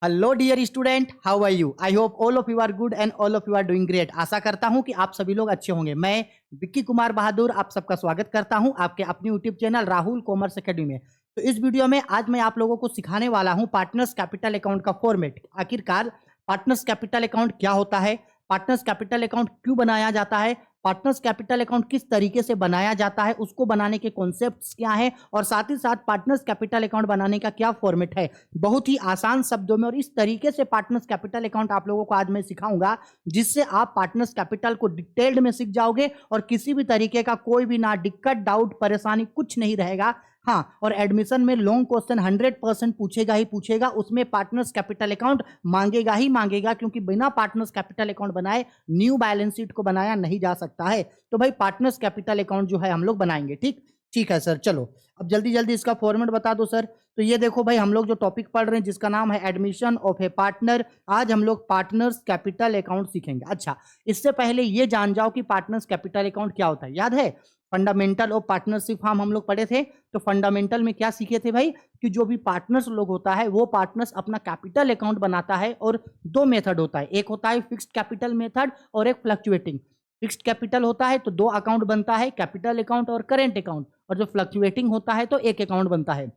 Hello dear student, how are you? I hope all of you are good and all of you are doing great. आशा करता हूं कि आप सभी लोग अच्छे होंगे। मैं विक्की कुमार बहादुर आप सबका स्वागत करता हूं आपके अपने YouTube channel Rahul commerce academy में। तो इस वीडियो में आज मैं आप लोगों को सिखाने वाला हूं पार्टनर्स कैपिटल अकाउंट का फॉर्मेट। आखिरकार पार्टनर्स कैपिटल अकाउंट क्या होता है, पार्टनर्स कैपिटल अकाउंट क्यों बनाया जाता है, पार्टनर्स कैपिटल अकाउंट किस तरीके से बनाया जाता है, उसको बनाने के कॉन्सेप्ट्स क्या हैं, और साथ ही साथ पार्टनर्स कैपिटल अकाउंट बनाने का क्या फॉर्मेट है। बहुत ही आसान शब्दों में और इस तरीके से पार्टनर्स कैपिटल अकाउंट आप लोगों को आज मैं सिखाऊंगा जिससे आप पार्टनर्स कैपिटल को डिटेल्ड में सीख जाओगे और किसी भी तरीके का कोई भी ना दिक्कत, डाउट, परेशानी कुछ नहीं रहेगा। हाँ, और एडमिशन में लॉन्ग क्वेश्चन 100% पूछेगा ही पूछेगा, उसमें पार्टनर्स कैपिटल अकाउंट मांगेगा ही मांगेगा, क्योंकि बिना पार्टनर्स कैपिटल अकाउंट बनाए न्यू बैलेंस शीट को बनाया नहीं जा सकता है। तो भाई पार्टनर्स कैपिटल अकाउंट जो है हम लोग बनाएंगे। ठीक ठीक है सर, चलो अब जल्दी जल्दी इसका फॉर्मेट बता दो सर। तो ये देखो भाई, हम लोग जो टॉपिक पढ़ रहे हैं जिसका नाम है एडमिशन ऑफ ए पार्टनर, आज हम लोग पार्टनर्स कैपिटल अकाउंट सीखेंगे। अच्छा, इससे पहले ये जान जाओ कि पार्टनर्स कैपिटल अकाउंट क्या होता है। याद है फंडामेंटल ऑफ पार्टनरशिप फॉर्म हम लोग पढ़े थे। तो फंडामेंटल में क्या सीखे थे भाई कि जो भी पार्टनर्स लोग होता है वो पार्टनर्स अपना कैपिटल अकाउंट बनाता है, और दो मेथड होता है, एक होता है फिक्स्ड कैपिटल मेथड और एक फ्लक्चुएटिंग। फिक्स्ड कैपिटल होता है तो दो अकाउंट बनता है, कैपिटल अकाउंट और करेंट अकाउंट, और जो फ्लक्चुएटिंग होता है तो एक अकाउंट बनता है।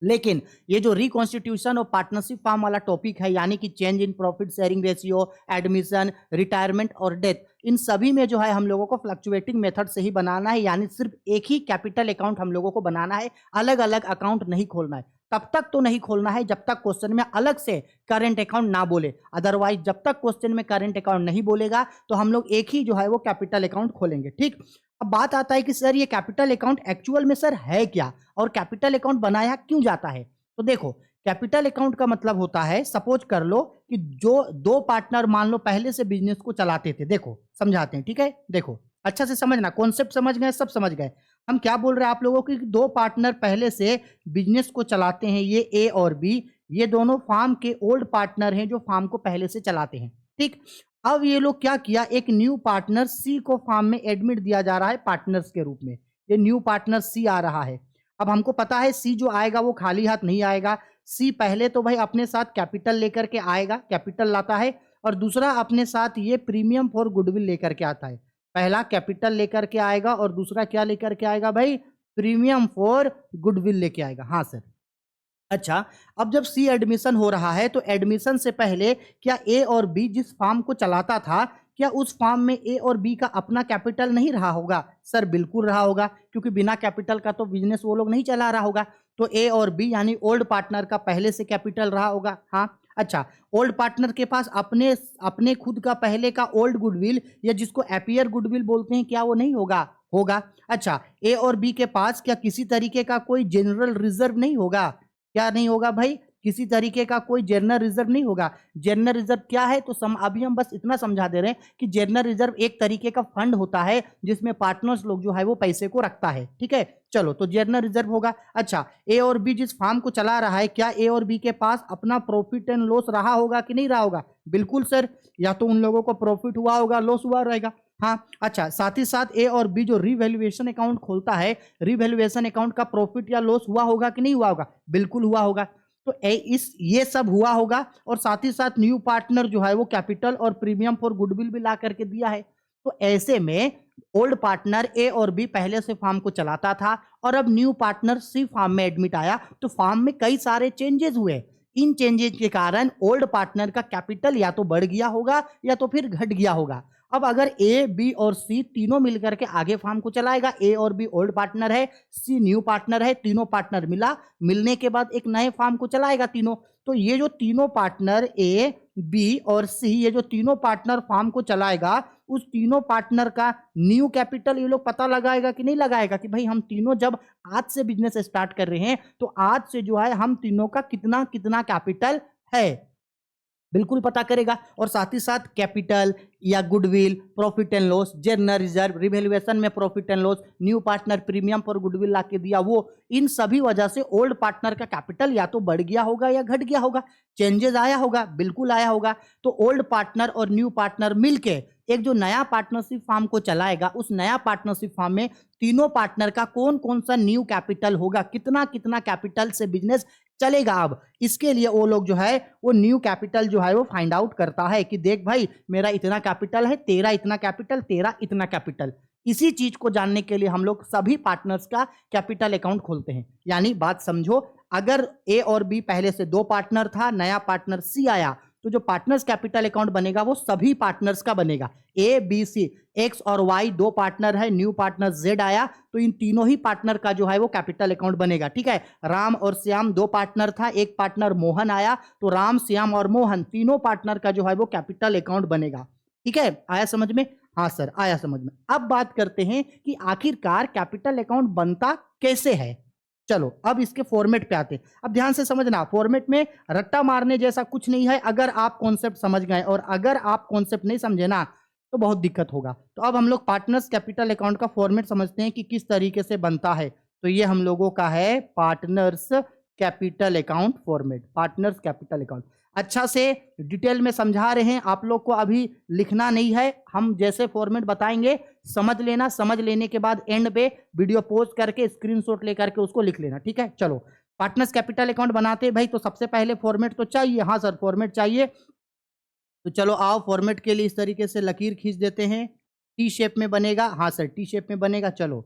लेकिन ये जो रिकॉन्स्टिट्यूशन और पार्टनरशिप फॉर्म वाला टॉपिक है, यानी कि change in profit sharing ratio, admission, retirement और डेथ, इन सभी में जो है हम लोगों को फ्लक्चुएटिंग मेथड से ही बनाना है, यानी सिर्फ एक ही कैपिटल अकाउंट हम लोगों को बनाना है, अलग अलग अकाउंट नहीं खोलना है। तब तक तो नहीं खोलना है जब तक क्वेश्चन में अलग से करेंट अकाउंट ना बोले। अदरवाइज जब तक क्वेश्चन में करेंट अकाउंट नहीं बोलेगा तो हम लोग एक ही जो है वो कैपिटल अकाउंट खोलेंगे। ठीक, अब बात आता है कि सर ये कैपिटल अकाउंट एक्चुअल में सर है क्या, और कैपिटल अकाउंट बनाया क्यों जाता है। तो देखो, कैपिटल अकाउंट का मतलब होता है, सपोज कर लो कि जो दो पार्टनर मान लो पहले से बिजनेस को चलाते थे। देखो समझाते हैं, ठीक है, देखो अच्छा से समझना, कॉन्सेप्ट समझ गए, सब समझ गए। हम क्या बोल रहे हैं आप लोगों की, दो पार्टनर पहले से बिजनेस को चलाते हैं, ये ए और बी, ये दोनों फार्म के ओल्ड पार्टनर हैं जो फार्म को पहले से चलाते हैं। ठीक, अब ये लोग क्या किया, एक न्यू पार्टनर सी को फार्म में एडमिट दिया जा रहा है पार्टनर्स के रूप में। ये न्यू पार्टनर सी आ रहा है। अब हमको पता है सी जो आएगा वो खाली हाथ नहीं आएगा। सी पहले तो भाई अपने साथ कैपिटल लेकर के आएगा, कैपिटल लाता है, और दूसरा अपने साथ ये प्रीमियम फॉर गुडविल लेकर के आता है। पहला कैपिटल लेकर के आएगा और दूसरा क्या लेकर के आएगा भाई, प्रीमियम फॉर गुडविल लेके आएगा। हाँ सर। अच्छा, अब जब सी एडमिशन हो रहा है तो एडमिशन से पहले क्या ए और बी जिस फार्म को चलाता था, क्या उस फार्म में ए और बी का अपना कैपिटल नहीं रहा होगा? सर बिल्कुल रहा होगा, क्योंकि बिना कैपिटल का तो बिजनेस वो लोग नहीं चला रहा होगा। तो ए और बी यानी ओल्ड पार्टनर का पहले से कैपिटल रहा होगा। हाँ, अच्छा, ओल्ड पार्टनर के पास अपने अपने खुद का पहले का ओल्ड गुडविल, या जिसको एपियर गुडविल बोलते हैं, क्या वो नहीं होगा? होगा। अच्छा, ए और बी के पास क्या किसी तरीके का कोई जनरल रिजर्व नहीं होगा? क्या नहीं होगा भाई? किसी तरीके का कोई जनरल रिजर्व नहीं होगा। जनरल रिजर्व क्या है, तो अभी हम बस इतना समझा दे रहे हैं कि जनरल रिजर्व एक तरीके का फंड होता है जिसमें पार्टनर्स लोग जो है वो पैसे को रखता है। ठीक है, चलो, तो जनरल रिजर्व होगा। अच्छा, ए और बी जिस फार्म को चला रहा है, क्या ए और बी के पास अपना प्रॉफिट एंड लॉस रहा होगा कि नहीं रहा होगा? बिल्कुल सर, या तो उन लोगों को प्रॉफिट हुआ होगा, लॉस हुआ रहेगा। हाँ, अच्छा, साथ ही साथ ए और बी जो रिवैल्यूएशन अकाउंट खोलता है, रिवैल्यूएशन अकाउंट का प्रॉफिट या लॉस हुआ होगा कि नहीं हुआ होगा? बिल्कुल हुआ होगा। तो ये सब हुआ होगा, और साथ ही साथ न्यू पार्टनर जो है वो कैपिटल और प्रीमियम फॉर गुडविल भी ला करके दिया है। तो ऐसे में ओल्ड पार्टनर ए और बी पहले से फार्म को चलाता था, और अब न्यू पार्टनर सी फार्म में एडमिट आया, तो फार्म में कई सारे चेंजेस हुए। इन चेंजेस के कारण ओल्ड पार्टनर का कैपिटल या तो बढ़ गया होगा या तो फिर घट गया होगा। अब अगर ए, बी और सी तीनों मिलकर के आगे फार्म को चलाएगा, ए और बी ओल्ड पार्टनर है, सी न्यू पार्टनर है, तीनों पार्टनर मिलने के बाद एक नए फार्म को चलाएगा तीनों। तो ये जो तीनों पार्टनर ए, बी और सी, ये जो तीनों पार्टनर फार्म को चलाएगा, उस तीनों पार्टनर का न्यू कैपिटल ये लोग पता लगाएगा कि नहीं लगाएगा, कि भाई हम तीनों जब आज से बिजनेस स्टार्ट कर रहे हैं तो आज से जो है हम तीनों का कितना कितना कैपिटल है, बिल्कुल पता करेगा। और साथ ही साथ कैपिटल या goodwill, profit and loss, general reserve, revaluation में profit and loss, new partner premium पर गुडविल ला के दिया, वो इन सभी वजह से ओल्ड पार्टनर का कैपिटल या तो बढ़ गया होगा या घट गया होगा। चेंजेस आया होगा, बिल्कुल आया होगा। तो ओल्ड पार्टनर और न्यू पार्टनर मिलके एक जो नया पार्टनरशिप फार्म को चलाएगा, उस नया पार्टनरशिप फार्म में तीनों पार्टनर का कौन कौन सा न्यू कैपिटल होगा, कितना कितना कैपिटल से बिजनेस चलेगा। अब इसके लिए वो लोग जो है वो न्यू कैपिटल जो है वो फाइंड आउट करता है कि देख भाई मेरा इतना कैपिटल है, तेरा इतना कैपिटल, तेरा इतना कैपिटल। इसी चीज को जानने के लिए हम लोग सभी पार्टनर्स का कैपिटल अकाउंट खोलते हैं। यानी बात समझो, अगर ए और बी पहले से 2 पार्टनर था, नया पार्टनर सी आया, तो जो पार्टनर्स कैपिटल अकाउंट बनेगा वो सभी पार्टनर्स का बनेगा। ए बी सी, एक्स और वाई 2 पार्टनर है, न्यू पार्टनर जेड आया तो इन तीनों ही पार्टनर का जो है वो कैपिटल अकाउंट बनेगा। ठीक है, राम और श्याम 2 पार्टनर था, एक पार्टनर मोहन आया तो राम, श्याम और मोहन तीनों पार्टनर का जो है वो कैपिटल अकाउंट बनेगा। ठीक है, आया समझ में? हाँ सर, आया समझ में। अब बात करते हैं कि आखिरकार कैपिटल अकाउंट बनता कैसे है। चलो अब इसके फॉर्मेट पे आते हैं। अब ध्यान से समझना, फॉर्मेट में रट्टा मारने जैसा कुछ नहीं है। अगर आप कॉन्सेप्ट समझ गए और अगर आप कॉन्सेप्ट नहीं समझे ना तो बहुत दिक्कत होगा। तो अब हम लोग पार्टनर्स कैपिटल अकाउंट का फॉर्मेट समझते हैं कि किस तरीके से बनता है। तो ये हम लोगों का है partners capital account format, partners capital account. अच्छा से डिटेल में समझा रहे हैं, आप लोग को अभी लिखना नहीं है, हम जैसे फॉर्मेट बताएंगे समझ लेना। समझ लेने के बाद एंड पे वीडियो पॉज करके स्क्रीनशॉट लेकर के उसको लिख लेना। ठीक है, चलो पार्टनर्स कैपिटल अकाउंट बनाते हैं भाई, तो सबसे पहले फॉर्मेट तो चाहिए। हाँ सर, फॉर्मेट चाहिए। तो चलो आओ, फॉर्मेट के लिए इस तरीके से लकीर खींच देते हैं। टी शेप में बनेगा। हाँ सर, टी शेप में बनेगा। चलो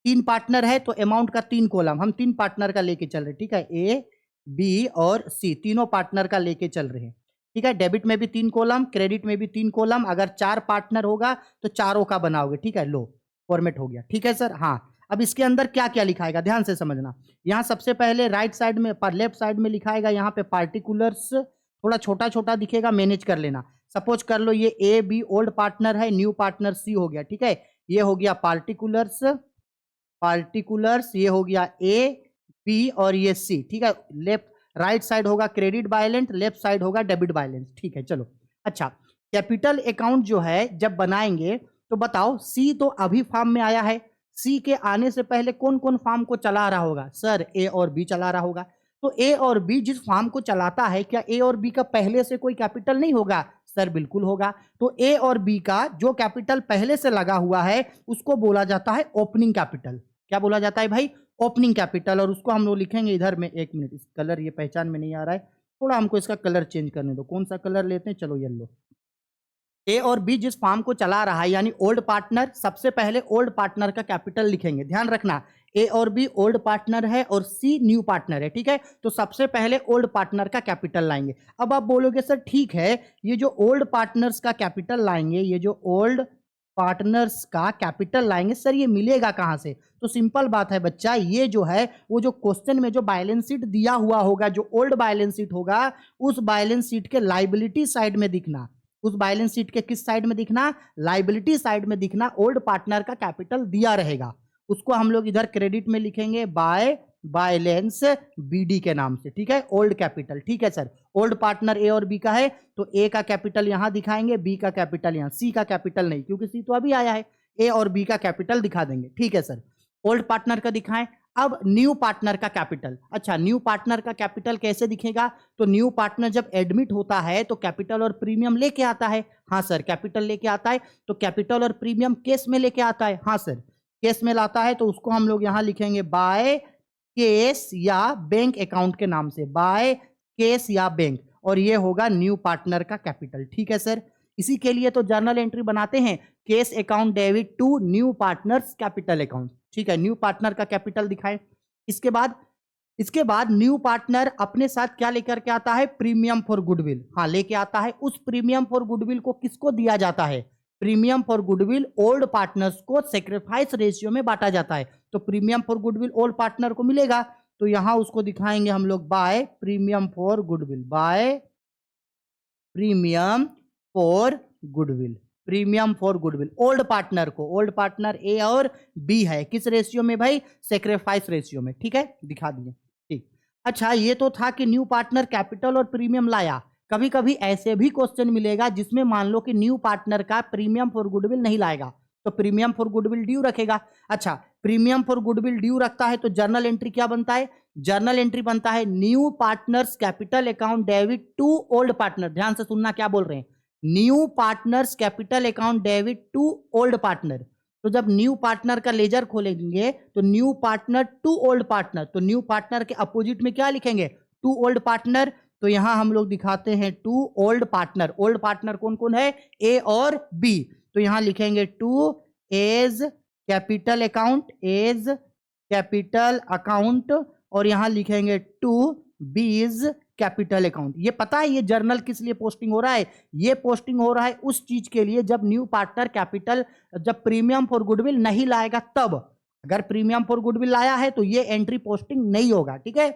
3 पार्टनर है तो अमाउंट का 3 कॉलम, हम 3 पार्टनर का लेके चल रहे हैं। ठीक है, ए बी और सी तीनों पार्टनर का लेके चल रहे हैं। ठीक है, डेबिट में भी 3 कॉलम, क्रेडिट में भी 3 कॉलम। अगर 4 पार्टनर होगा तो चारों का बनाओगे। ठीक है, लो फॉर्मेट हो गया। ठीक है सर। हाँ, अब इसके अंदर क्या क्या लिखाएगा ध्यान से समझना। यहाँ सबसे पहले राइट साइड में पर लेफ्ट साइड में लिखाएगा, यहाँ पे पार्टिकुलर्स थोड़ा छोटा छोटा दिखेगा, मैनेज कर लेना। सपोज कर लो ये ए बी ओल्ड पार्टनर है, न्यू पार्टनर सी हो गया। ठीक है, ये हो गया पार्टिकुलर्स, पार्टिकुलर्स ये हो गया ए बी और ये सी। ठीक है, लेफ्ट राइट साइड होगा क्रेडिट बैलेंस, लेफ्ट साइड होगा डेबिट बैलेंस। ठीक है, चलो अच्छा, कैपिटल अकाउंट जो है जब बनाएंगे तो बताओ, सी तो अभी फॉर्म में आया है, सी के आने से पहले कौन कौन फॉर्म को चला रहा होगा? सर ए और बी चला रहा होगा। तो ए और बी जिस फॉर्म को चलाता है, क्या ए और बी का पहले से कोई कैपिटल नहीं होगा? सर बिल्कुल होगा। तो ए और बी का जो कैपिटल पहले से लगा हुआ है उसको बोला जाता है ओपनिंग कैपिटल। क्या बोला जाता है भाई? Opening capital. और उसको हम लोग लिखेंगे इधर में, एक मिनट, इस कलर ये पहचान में नहीं आ रहा है, थोड़ा हमको इसका कलर चेंज करने दो। कौन सा कलर लेते हैं? चलो येलो। ए और बी जिस फॉर्म को चला रहा है यानी ओल्ड पार्टनर, सबसे पहले ओल्ड पार्टनर का कैपिटल लिखेंगे। ध्यान रखना, ए और बी ओल्ड पार्टनर है और सी न्यू पार्टनर है। ठीक है, तो सबसे पहले ओल्ड पार्टनर का कैपिटल लाएंगे। अब आप बोलोगे सर ठीक है, ये जो ओल्ड पार्टनर्स का कैपिटल लाएंगे, ये जो ओल्ड पार्टनर्स का कैपिटल लाएंगे, सर ये मिलेगा कहां से? तो सिंपल बात है बच्चा, ये जो है वो जो क्वेश्चन में जो बैलेंस शीट दिया हुआ होगा, जो ओल्ड बैलेंस शीट होगा, उस बैलेंस शीट के लाइबिलिटी साइड में दिखना। उस बैलेंस शीट के किस साइड में दिखना? लाइबिलिटी साइड में दिखना। ओल्ड पार्टनर का कैपिटल दिया रहेगा, उसको हम लोग इधर क्रेडिट में लिखेंगे बाय बैलेंस बीडी के नाम से। ठीक है, ओल्ड कैपिटल। ठीक है सर, ओल्ड पार्टनर ए और बी का है तो ए का कैपिटल यहां दिखाएंगे, बी का कैपिटल यहां, सी का कैपिटल नहीं क्योंकि सी तो अभी आया है। ए और बी का कैपिटल दिखा देंगे। ठीक है सर, ओल्ड पार्टनर का दिखाएं। अब न्यू पार्टनर का कैपिटल। अच्छा, न्यू पार्टनर का कैपिटल कैसे दिखेगा? तो न्यू पार्टनर जब एडमिट होता है तो कैपिटल और प्रीमियम लेके आता है। हाँ सर, कैपिटल लेके आता है। तो कैपिटल और प्रीमियम केस में लेके आता है। हाँ सर, केस में लाता है, तो उसको हम लोग यहां लिखेंगे बाय केस या बैंक अकाउंट के नाम से, बाय केस या बैंक, और ये होगा न्यू पार्टनर का कैपिटल। ठीक है सर, इसी के लिए तो जर्नल एंट्री बनाते हैं, cash account debit to new partners capital account. ठीक है, न्यू पार्टनर का कैपिटल दिखाएं। इसके बाद न्यू पार्टनर अपने साथ क्या लेकर के आता है? Premium for goodwill. हाँ, लेके आता है। उस प्रीमियम फॉर गुडविल को किसको दिया जाता है? Premium for goodwill old partners को सेक्रीफाइस रेशियो में बांटा जाता है। तो premium for goodwill old partner को मिलेगा, तो यहां उसको दिखाएंगे हम लोग by premium for goodwill, by premium for goodwill, premium for goodwill old partner को। ओल्ड पार्टनर ए और बी है, किस रेशियो में भाई? सेक्रीफाइस रेशियो में। ठीक है, दिखा दिए। ठीक, अच्छा ये तो था कि न्यू पार्टनर कैपिटल और प्रीमियम लाया। कभी कभी ऐसे भी क्वेश्चन मिलेगा जिसमें मान लो कि न्यू पार्टनर का प्रीमियम फॉर गुडविल नहीं लाएगा, तो प्रीमियम फॉर गुडविल ड्यू रखेगा। अच्छा, प्रीमियम फॉर गुडविल ड्यू रखता है तो जर्नल एंट्री क्या बनता है? जर्नल एंट्री बनता है new partners capital account debit to old partner. ध्यान से सुनना क्या बोल रहे हैं, new partners capital account debit to old partner. तो जब न्यू पार्टनर का लेजर खोलेंगे तो new partner to old partner, तो न्यू पार्टनर के अपोजिट में क्या लिखेंगे, टू ओल्ड पार्टनर। तो यहां हम लोग दिखाते हैं to old partner. Old partner कौन कौन है, ए और बी। तो यहां लिखेंगे to A's capital account, A's capital account, और यहां लिखेंगे टू बीज कैपिटल अकाउंट। ये पता है ये जर्नल किस लिए पोस्टिंग हो रहा है, ये पोस्टिंग हो रहा है उस चीज के लिए जब न्यू पार्टनर कैपिटल, जब प्रीमियम फॉर गुडविल नहीं लाएगा तब। अगर प्रीमियम फॉर गुडविल लाया है तो ये एंट्री पोस्टिंग नहीं होगा, ठीक है।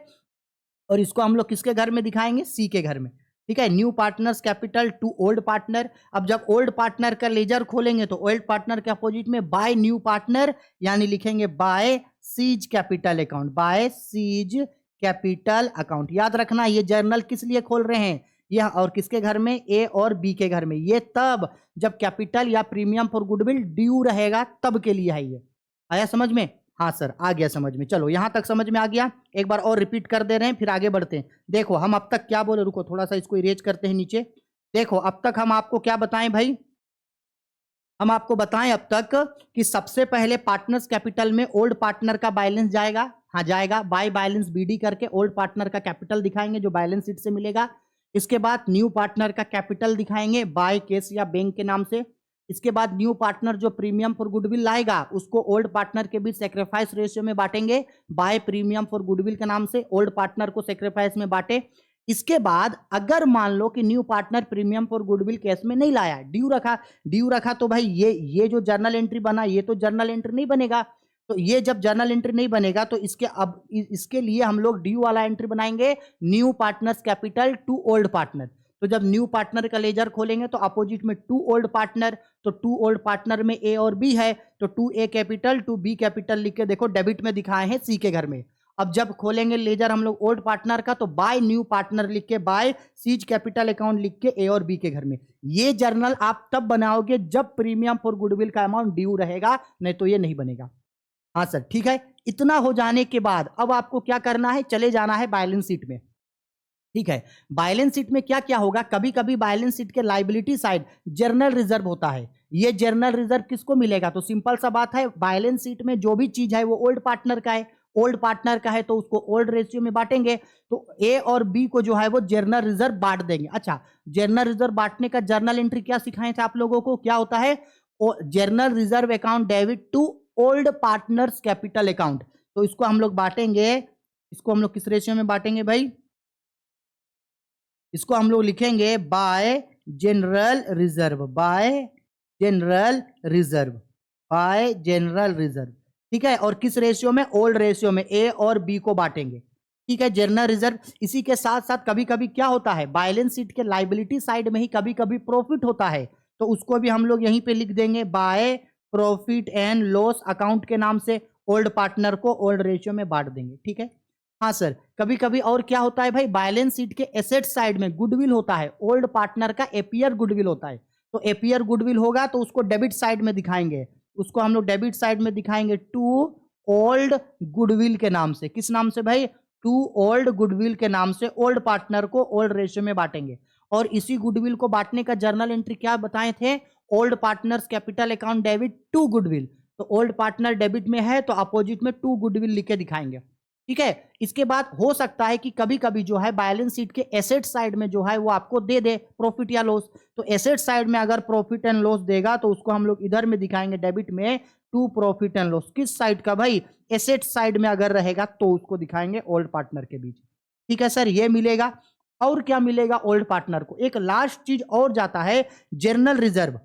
और इसको हम लोग किसके घर में दिखाएंगे, सी के घर में, ठीक है। New partners capital to old partner. अब जब ओल्ड पार्टनर का लेजर खोलेंगे तो ओल्ड पार्टनर के अपोजिट में बाय न्यू पार्टनर, यानी लिखेंगे by C's capital account, by C's capital account. याद रखना ये जर्नल किस लिए खोल रहे हैं, यह और किसके घर में, ए और बी के घर में। ये तब जब कैपिटल या प्रीमियम फॉर गुडविल ड्यू रहेगा तब के लिए है ये। आया समझ में, हाँ सर आ गया समझ में। चलो यहां तक समझ में आ गया, एक बार और रिपीट कर दे रहे हैं फिर आगे बढ़ते हैं। देखो हम अब तक क्या बोले, रुको थोड़ा सा इसको इरेज करते हैं नीचे। देखो अब तक हम आपको क्या बताएं भाई, हम आपको बताएं अब तक कि सबसे पहले पार्टनर्स कैपिटल में ओल्ड पार्टनर का बैलेंस जाएगा, हाँ जाएगा, बाय बैलेंस बीडी करके ओल्ड पार्टनर का कैपिटल दिखाएंगे जो बैलेंस शीट से मिलेगा। इसके बाद न्यू पार्टनर का कैपिटल दिखाएंगे बाय केस या बैंक के नाम से। इसके बाद न्यू पार्टनर जो प्रीमियम फॉर गुडविल लाएगा उसको ओल्ड पार्टनर के बीच सेक्रीफाइस रेशियो में बांटेंगे, बाय प्रीमियम फॉर गुडविल के नाम से ओल्ड पार्टनर को सेक्रीफाइस में बांटे। इसके बाद अगर मान लो कि new partner premium for goodwill case में नहीं लाया, ड्यू रखा तो भाई ये जो जर्नल एंट्री बना ये तो जर्नल एंट्री नहीं बनेगा। तो ये जब जर्नल एंट्री नहीं बनेगा तो इसके लिए हम लोग ड्यू वाला एंट्री बनाएंगे, new partners capital to old partner. तो जब न्यू पार्टनर का लेजर खोलेंगे तो अपोजिट में टू ओल्ड पार्टनर, तो टू ओल्ड पार्टनर में ए और बी है तो to A capital to B capital लिख के देखो डेबिट में दिखाए हैं सी के घर में। अब जब खोलेंगे लेजर हम लोग ओल्ड पार्टनर का तो बाय न्यू पार्टनर लिख के, बाय सीज कैपिटल अकाउंट लिख के ए और बी के घर में। ये जर्नल आप तब बनाओगे जब प्रीमियम फॉर गुडविल का अमाउंट ड्यू रहेगा, नहीं तो ये नहीं बनेगा। हाँ सर ठीक है। इतना हो जाने के बाद अब आपको क्या करना है, चले जाना है बैलेंस शीट में, ठीक है। बैलेंस शीट में क्या क्या होगा, कभी कभी बैलेंस शीट के लायबिलिटी साइड जर्नल रिजर्व होता है। ये जर्नल रिजर्व किसको मिलेगा, तो सिंपल सा बात है, बैलेंस शीट में जो भी चीज है वो ओल्ड पार्टनर का है, ओल्ड पार्टनर का है तो उसको ओल्ड रेशियो में बांटेंगे। तो ए और बी को जो है वो जर्नल रिजर्व बांट देंगे। अच्छा, जर्नल रिजर्व बांटने का जर्नल एंट्री क्या सिखाए थे आप लोगों को, क्या होता है, journal reserve account debit to old partners capital account. तो इसको हम लोग बांटेंगे, इसको हम लोग किस रेशियो में बांटेंगे भाई, इसको हम लोग लिखेंगे bye general reserve, bye general reserve, bye general reserve, ठीक है। और किस रेशियो में, ओल्ड रेशियो में, ए और बी को बांटेंगे, ठीक है, जनरल रिजर्व। इसी के साथ साथ कभी कभी क्या होता है, बैलेंस शीट के लायबिलिटी साइड में ही कभी कभी प्रॉफिट होता है तो उसको भी हम लोग यहीं पे लिख देंगे by profit and loss account के नाम से, ओल्ड पार्टनर को ओल्ड रेशियो में बांट देंगे, ठीक है। हाँ सर, कभी कभी और क्या होता है भाई, बैलेंस शीट के एसेट साइड में गुडविल होता है, ओल्ड पार्टनर का एपियर गुडविल होता है। तो एपियर गुडविल होगा तो उसको डेबिट साइड में दिखाएंगे, उसको हम लोग डेबिट साइड में दिखाएंगे टू ओल्ड गुडविल के नाम से। किस नाम से भाई, टू ओल्ड गुडविल के नाम से ओल्ड पार्टनर को ओल्ड रेशियो में बांटेंगे। और इसी गुडविल को बांटने का जर्नल एंट्री क्या बताए थे, old partners capital account debit to goodwill. तो ओल्ड पार्टनर डेबिट में है तो अपोजिट में टू गुडविल लिख के दिखाएंगे, ठीक है। इसके बाद हो सकता है कि कभी कभी जो है बैलेंस शीट के एसेट साइड में जो है वो आपको दे दे प्रॉफिट या लॉस। तो एसेट साइड में अगर प्रॉफिट एंड लॉस देगा तो उसको हम लोग इधर में दिखाएंगे डेबिट में टू प्रॉफिट एंड लॉस। किस साइड का भाई, एसेट साइड में अगर रहेगा तो उसको दिखाएंगे ओल्ड पार्टनर के बीच, ठीक है सर। ये मिलेगा। और क्या मिलेगा ओल्ड पार्टनर को, एक लास्ट चीज और जाता है जर्नल रिजर्व।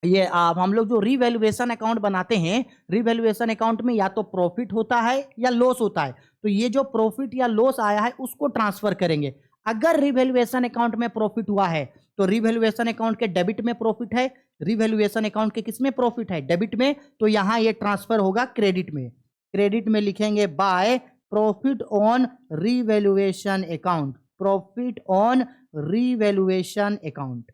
ये हम लोग जो रिवैल्यूएशन अकाउंट बनाते हैं, रिवैल्यूएशन अकाउंट में या तो प्रॉफिट होता है या लॉस होता है। तो ये जो प्रॉफिट या लॉस आया है उसको ट्रांसफर करेंगे। अगर रिवैल्यूएशन अकाउंट में प्रॉफिट हुआ है तो रिवैल्यूएशन अकाउंट के डेबिट में प्रॉफिट है, रिवैल्यूएशन अकाउंट के किस में प्रॉफिट है, डेबिट में। तो यहां ये ट्रांसफर होगा क्रेडिट में, क्रेडिट में लिखेंगे by profit on revaluation account, profit on revaluation account.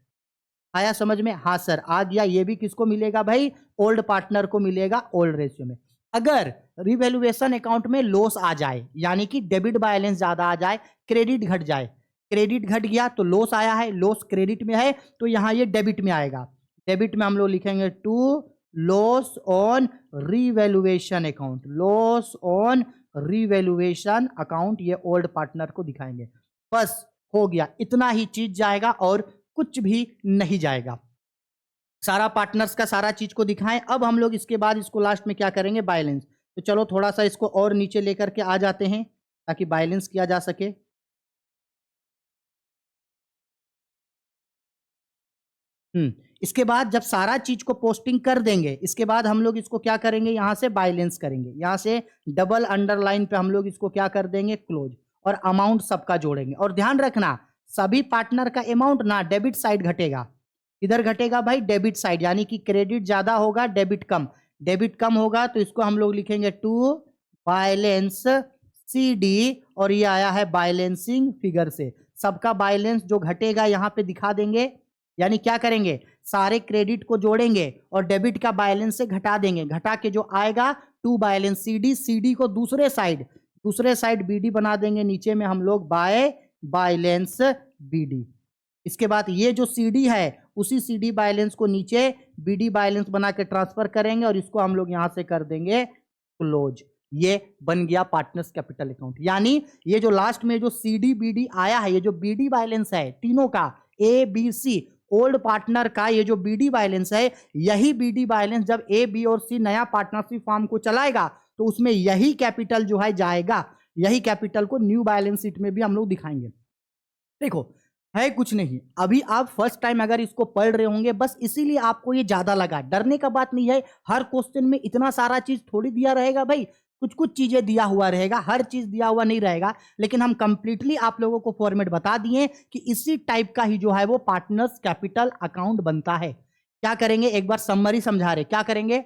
आया समझ में, हाँ सर आ गया। ये भी किसको मिलेगा भाई, ओल्ड पार्टनर को मिलेगा ओल्ड रेशियो में। अगर रिवैल्यूएशन अकाउंट में लॉस आ जाए, यानी कि डेबिट बैलेंस ज्यादा आ जाए, क्रेडिट घट जाए, क्रेडिट घट गया तो लॉस आया है, लॉस क्रेडिट में है तो यहां ये डेबिट में आएगा। डेबिट में हम लोग लिखेंगे to loss on revaluation account, loss on revaluation account ये ओल्ड पार्टनर को दिखाएंगे। बस हो गया, इतना ही चीज जाएगा और कुछ भी नहीं जाएगा। सारा पार्टनर्स का सारा चीज को दिखाएं। अब हम लोग इसके बाद इसको लास्ट में क्या करेंगे, बैलेंस। तो चलो थोड़ा सा इसको और नीचे लेकर के आ जाते हैं ताकि बैलेंस किया जा सके। इसके बाद जब सारा चीज को पोस्टिंग कर देंगे, इसके बाद हम लोग इसको क्या करेंगे, यहां से बैलेंस करेंगे, यहां से डबल अंडरलाइन पे हम लोग इसको क्या कर देंगे, क्लोज, और अमाउंट सबका जोड़ेंगे। और ध्यान रखना सभी पार्टनर का अमाउंट ना डेबिट साइड घटेगा, इधर घटेगा भाई डेबिट साइड, यानी कि क्रेडिट ज्यादा होगा डेबिट कम, डेबिट कम होगा तो इसको हम लोग लिखेंगे टू बैलेंस सी डी, और ये आया है बैलेंसिंग फिगर से। सबका बैलेंस जो घटेगा यहां पे दिखा देंगे, यानी क्या करेंगे, सारे क्रेडिट को जोड़ेंगे और डेबिट का बैलेंस से घटा देंगे, घटा के जो आएगा टू बैलेंस सीडी, सीडी को दूसरे साइड बीडी बना देंगे, नीचे में हम लोग बाय बैलेंस बीडी। इसके बाद ये जो सीडी है उसी सीडी बैलेंस को नीचे बीडी बैलेंस बना के ट्रांसफर करेंगे और इसको हम लोग यहां से कर देंगे क्लोज। ये बन गया पार्टनर्स कैपिटल अकाउंट। यानी ये जो लास्ट में जो सीडी बीडी आया है, ये जो बीडी बैलेंस है तीनों का, A B C, old partner का ये जो बीडी बैलेंस है, यही बीडी बैलेंस जब ए बी और सी नया पार्टनरशिप फॉर्म को चलाएगा तो उसमें यही कैपिटल जो है जाएगा, यही कैपिटल को न्यू बैलेंस शीट में भी हम लोग दिखाएंगे। देखो है कुछ नहीं, अभी आप फर्स्ट टाइम अगर इसको पढ़ रहे होंगे बस इसीलिए आपको ये ज्यादा लगा, डरने का बात नहीं है। हर क्वेश्चन में इतना सारा चीज थोड़ी दिया रहेगा भाई, कुछ कुछ चीजें दिया हुआ रहेगा, हर चीज दिया हुआ नहीं रहेगा, लेकिन हम कंप्लीटली आप लोगों को फॉर्मेट बता दिए कि इसी टाइप का ही जो है वो पार्टनर्स कैपिटल अकाउंट बनता है। क्या करेंगे, एक बार समरी समझा रहे, क्या करेंगे,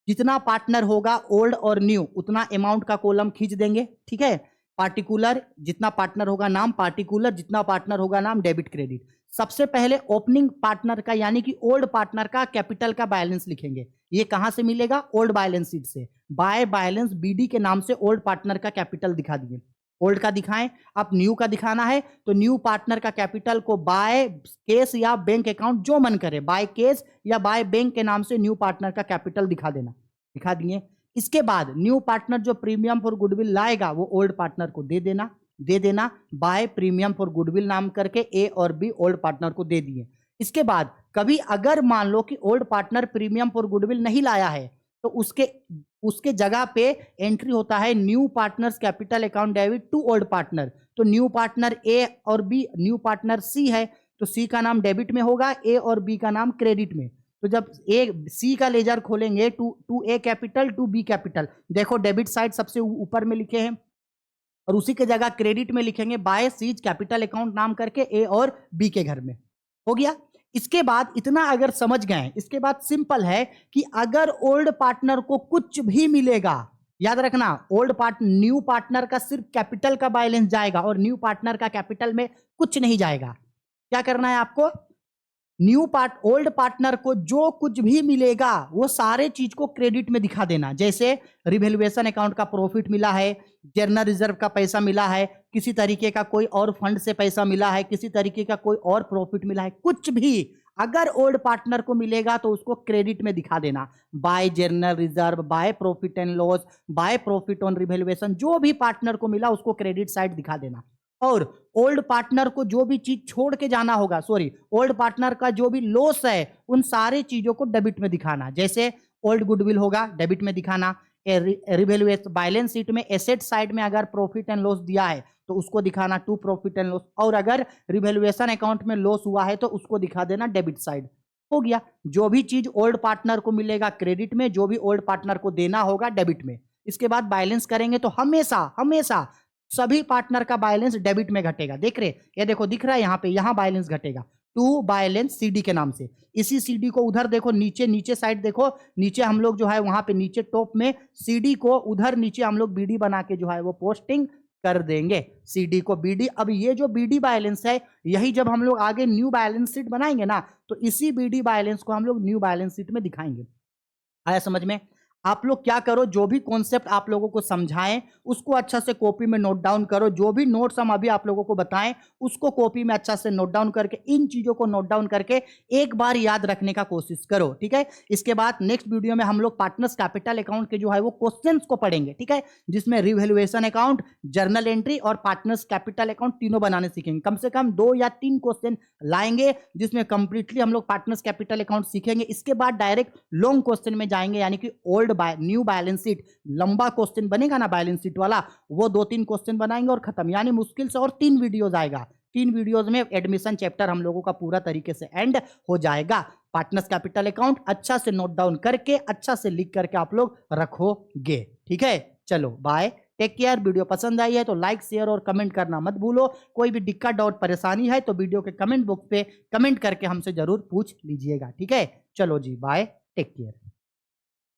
जितना पार्टनर होगा ओल्ड और न्यू उतना अमाउंट का कॉलम खींच देंगे, ठीक है। पार्टिकुलर जितना पार्टनर होगा नाम, पार्टिकुलर जितना पार्टनर होगा नाम, डेबिट क्रेडिट। सबसे पहले ओपनिंग पार्टनर का यानी कि ओल्ड पार्टनर का कैपिटल का बैलेंस लिखेंगे। ये कहां से मिलेगा, ओल्ड बैलेंस शीट से। बाय बैलेंस बीडी के नाम से ओल्ड पार्टनर का कैपिटल दिखा दिए, ओल्ड का दिखाएं। अब न्यू का दिखाना है तो न्यू पार्टनर का कैपिटल को बाय केस या बैंक अकाउंट जो मन करे, बाय केस या बाय बैंक के नाम से न्यू पार्टनर का कैपिटल दिखा देना, दिखा दिए। इसके बाद न्यू पार्टनर जो प्रीमियम फॉर गुडविल लाएगा वो ओल्ड पार्टनर को दे देना बाय प्रीमियम फॉर गुडविल नाम करके ए और बी ओल्ड पार्टनर को दे दिए। इसके बाद कभी अगर मान लो कि old partner premium for goodwill नहीं लाया है तो उसके जगह पे एंट्री होता है new partners capital account debit to old partner. तो न्यू पार्टनर ए और बी, न्यू पार्टनर सी है तो सी का नाम डेबिट में होगा, ए और बी का नाम क्रेडिट में। तो जब ए सी का लेजर खोलेंगे to A capital to B capital, देखो डेबिट साइड सबसे ऊपर में लिखे हैं और उसी के जगह क्रेडिट में लिखेंगे बाय सीज कैपिटल अकाउंट नाम करके ए और बी के घर में। हो गया। इसके बाद इतना अगर समझ गए, इसके बाद सिंपल है कि अगर ओल्ड पार्टनर को कुछ भी मिलेगा, याद रखना ओल्ड पार्टनर न्यू पार्टनर का सिर्फ कैपिटल का बैलेंस जाएगा और न्यू पार्टनर का कैपिटल में कुछ नहीं जाएगा। क्या करना है आपको, ओल्ड पार्टनर को जो कुछ भी मिलेगा वो सारे चीज को क्रेडिट में दिखा देना। जैसे रिवैल्यूएशन अकाउंट का प्रॉफिट मिला है, जनरल रिजर्व का पैसा मिला है, किसी तरीके का कोई और फंड से पैसा मिला है, किसी तरीके का कोई और प्रॉफिट मिला है, कुछ भी अगर ओल्ड पार्टनर को मिलेगा तो उसको क्रेडिट में दिखा देना, bye general reserve, by profit and loss, by profit on revaluation, जो भी पार्टनर को मिला उसको क्रेडिट साइड दिखा देना। और ओल्ड पार्टनर को जो भी चीज छोड़ के जाना होगा, ओल्ड पार्टनर का जो भी लॉस है उन सारे चीजों को डेबिट में दिखाना। जैसे ओल्ड गुडविल होगा डेबिट में दिखाना, रिवैल्यूएशन बैलेंस शीट में एसेट साइड में अगर प्रॉफिट एंड लॉस दिया है तो उसको दिखाना टू प्रॉफिट एंड लॉस, और अगर रिवैल्यूएशन अकाउंट में लॉस हुआ है तो उसको दिखा देना डेबिट साइड। हो गया। जो भी चीज ओल्ड पार्टनर को मिलेगा क्रेडिट में, जो भी ओल्ड पार्टनर को देना होगा डेबिट में। इसके बाद बैलेंस करेंगे तो हमेशा सभी पार्टनर का बैलेंस डेबिट में घटेगा। देख रहे, ये देखो दिख रहा है यहाँ पे, यहाँ बैलेंस घटेगा टू बैलेंस सीडी के नाम से। इसी सीडी को उधर देखो, नीचे साइड देखो, नीचे हम लोग जो है वहां पे नीचे टॉप में सीडी को उधर नीचे हम लोग बीडी बना के जो है वो पोस्टिंग कर देंगे, सीडी को बीडी। अब ये जो बीडी बैलेंस है यही जब हम लोग आगे न्यू बैलेंस शीट बनाएंगे ना तो इसी बीडी बैलेंस को हम लोग न्यू बैलेंस शीट में दिखाएंगे। आया समझ में। आप लोग क्या करो, जो भी कॉन्सेप्ट आप लोगों को समझाएं उसको अच्छा से कॉपी में नोट डाउन करो। जो भी नोट्स हम अभी आप लोगों को बताएं उसको कॉपी में अच्छा से नोट डाउन करके, इन चीजों को नोट डाउन करके एक बार याद रखने का कोशिश करो, ठीक है। इसके बाद नेक्स्ट वीडियो में हम लोग पार्टनर्स कैपिटल अकाउंट के जो है वो क्वेश्चंस को पढ़ेंगे, ठीक है, जिसमें रिवैल्यूएशन अकाउंट, जर्नल एंट्री और पार्टनर्स कैपिटल अकाउंट तीनों बनाने सीखेंगे। कम से कम 2 या 3 क्वेश्चन लाएंगे जिसमें कंप्लीटली हम लोग पार्टनर्स कैपिटल अकाउंट सीखेंगे। इसके बाद डायरेक्ट लॉन्ग क्वेश्चन में जाएंगे, यानी कि न्यू बैलेंस शीट, लंबा क्वेश्चन बनेगा ना बैलेंस शीट वाला, वो 2-3 क्वेश्चन बनाएंगे और खत्म। यानी मुश्किल से और 3 वीडियोज आएगा, 3 वीडियोज में एडमिशन चैप्टर हम लोगों का पूरा तरीके से एंड हो जाएगा। पार्टनर्स कैपिटल अकाउंट अच्छा से नोट डाउन करके, अच्छा से लिख करके आप लोग रखोगे, ठीक है। चलो बाय, टेक केयर। वीडियो पसंद आई है तो लाइक, शेयर और कमेंट करना मत भूलो। कोई भी दिक्कत, डाउट, परेशानी है तो वीडियो के कमेंट बॉक्स पे कमेंट करके हमसे जरूर पूछ लीजिएगा, ठीक है। चलो जी बाय, टेक केयर।